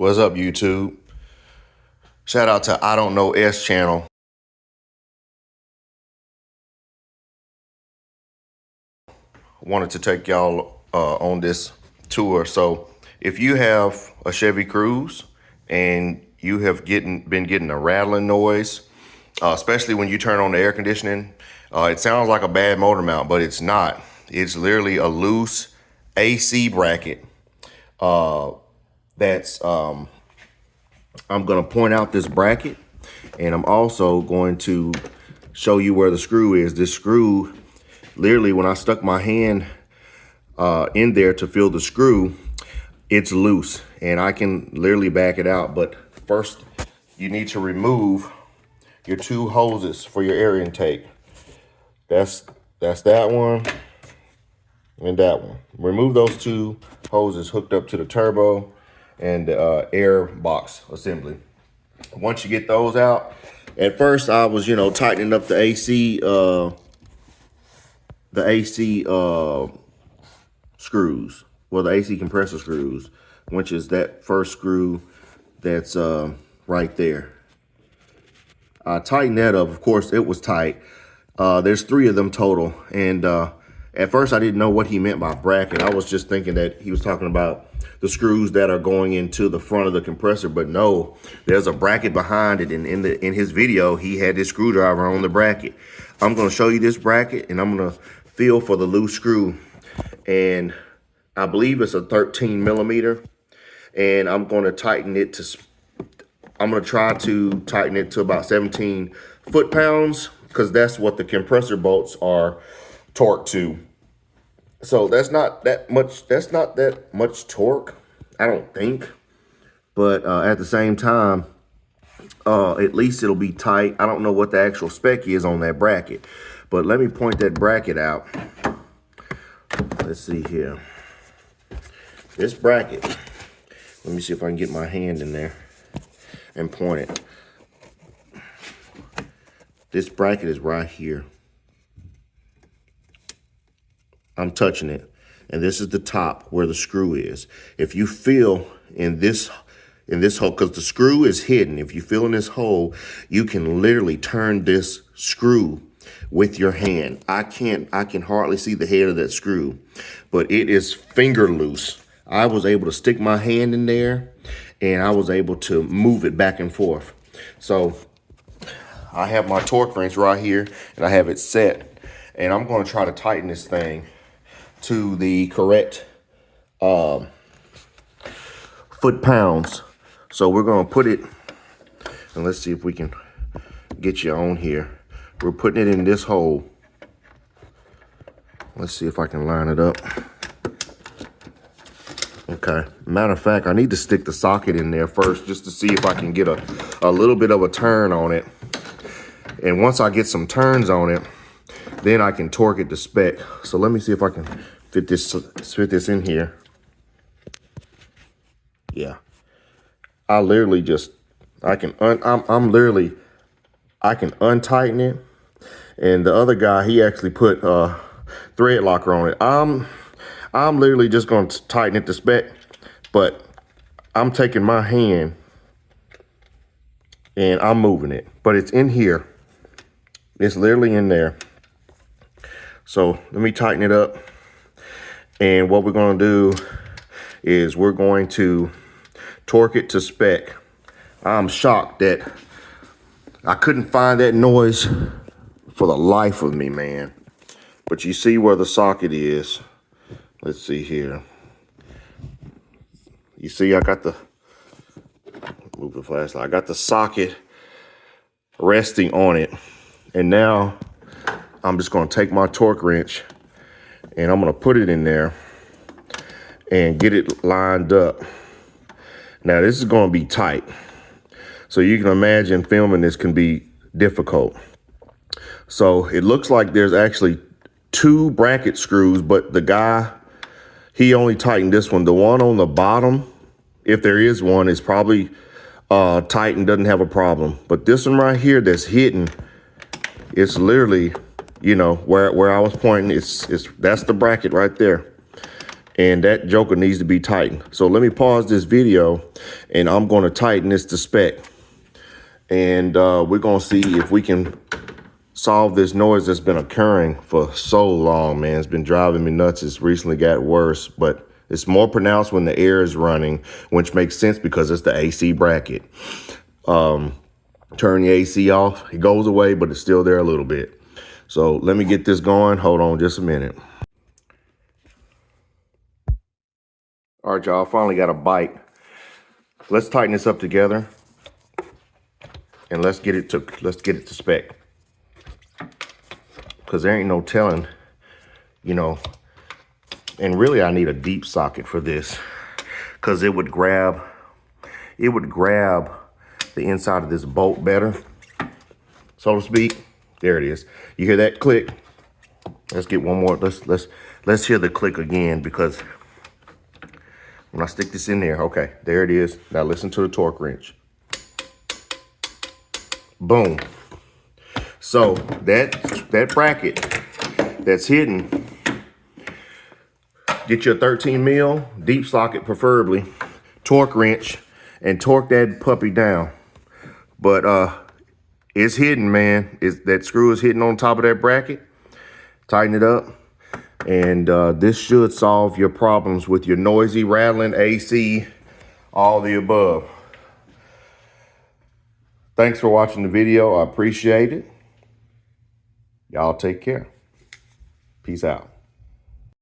What's up, YouTube? Shout out to I Don't Know S channel. Wanted to take y'all on this tour. So if you have a Chevy Cruze and you have been getting a rattling noise, especially when you turn on the air conditioning, it sounds like a bad motor mount, but it's not. It's literally a loose AC bracket. I'm gonna point out this bracket, and I'm also going to show you where the screw is. This screw, literally when I stuck my hand in there to feel the screw, it's loose, and I can literally back it out. But first, you need to remove your two hoses for your air intake. That's that one and that one. Remove those two hoses hooked up to the turbo and the air box assembly. Once you get those out, at first I was, tightening up the AC screws, well, the AC compressor screws, which is that first screw that's right there. I tightened that up. Of course, it was tight. There's 3 of them total, and at first I didn't know what he meant by bracket. I was just thinking that he was talking about the screws that are going into the front of the compressor, but no, there's a bracket behind it, and in his video he had this screwdriver on the bracket. I'm going to show you this bracket, and I'm going to feel for the loose screw, and I believe it's a 13 millimeter, and I'm going to tighten it to, I'm going to try to tighten it to about 17 foot-pounds, because that's what the compressor bolts are torqued to. So that's not that much torque, I don't think. But at the same time, at least it'll be tight. I don't know what the actual spec is on that bracket, but let me point that bracket out. Let's see here. This bracket, let me see if I can get my hand in there and point it. This bracket is right here. I'm touching it, and this is the top where the screw is. If you feel in this hole, because the screw is hidden, if you feel in this hole, you can literally turn this screw with your hand. I can hardly see the head of that screw, but it is finger loose. I was able to stick my hand in there, and I was able to move it back and forth. So I have my torque wrench right here, and I have it set, and I'm going to try to tighten this thing to the correct foot-pounds. So we're going to put it, and let's see if we can get you on here. We're putting it in this hole. Let's see if I can line it up. Okay, matter of fact, I need to stick the socket in there first just to see if I can get a little bit of a turn on it. And once I get some turns on it, then I can torque it to spec. So let me see if I can fit this in here. Yeah. I literally just, I can untighten it. And the other guy, he actually put thread locker on it. I'm literally just going to tighten it to spec, but I'm taking my hand and I'm moving it, but it's in here. It's literally in there. So let me tighten it up. And what we're going to do is we're going to torque it to spec. I'm shocked that I couldn't find that noise for the life of me, man. But you see where the socket is. Let's see here. You see, I got the, move the flashlight. I got the socket resting on it. And now I'm just going to take my torque wrench and I'm going to put it in there and get it lined up. Now this is going to be tight. So you can imagine filming this can be difficult. So it looks like there's actually 2 bracket screws, but the guy, he only tightened this one. The one on the bottom, if there is one, is probably tight and doesn't have a problem. But this one right here that's hidden, it's literally, where I was pointing, that's the bracket right there. and that joker needs to be tightened. So let me pause this video, and I'm going to tighten this to spec. And we're going to see if we can solve this noise that's been occurring for so long, man. It's been driving me nuts. It's recently got worse, but it's more pronounced when the air is running, which makes sense because it's the AC bracket. Turn the AC off, it goes away, but it's still there a little bit. So let me get this going. Hold on just a minute. All right, y'all, finally got a bite. Let's tighten this up together, and let's get it to spec. Because there ain't no telling, you know, and really I need a deep socket for this, because it would grab the inside of this bolt better, so to speak. There it is. You hear that click? Let's get one more. Let's hear the click again, because when I stick this in there, okay, there it is. Now listen to the torque wrench. Boom. So that bracket that's hidden, get your 13 mil deep socket preferably, torque wrench, and torque that puppy down. But it's hidden, man. That screw is hidden on top of that bracket. Tighten it up, and this should solve your problems with your noisy, rattling AC, all the above. Thanks for watching the video. I appreciate it. Y'all take care. Peace out.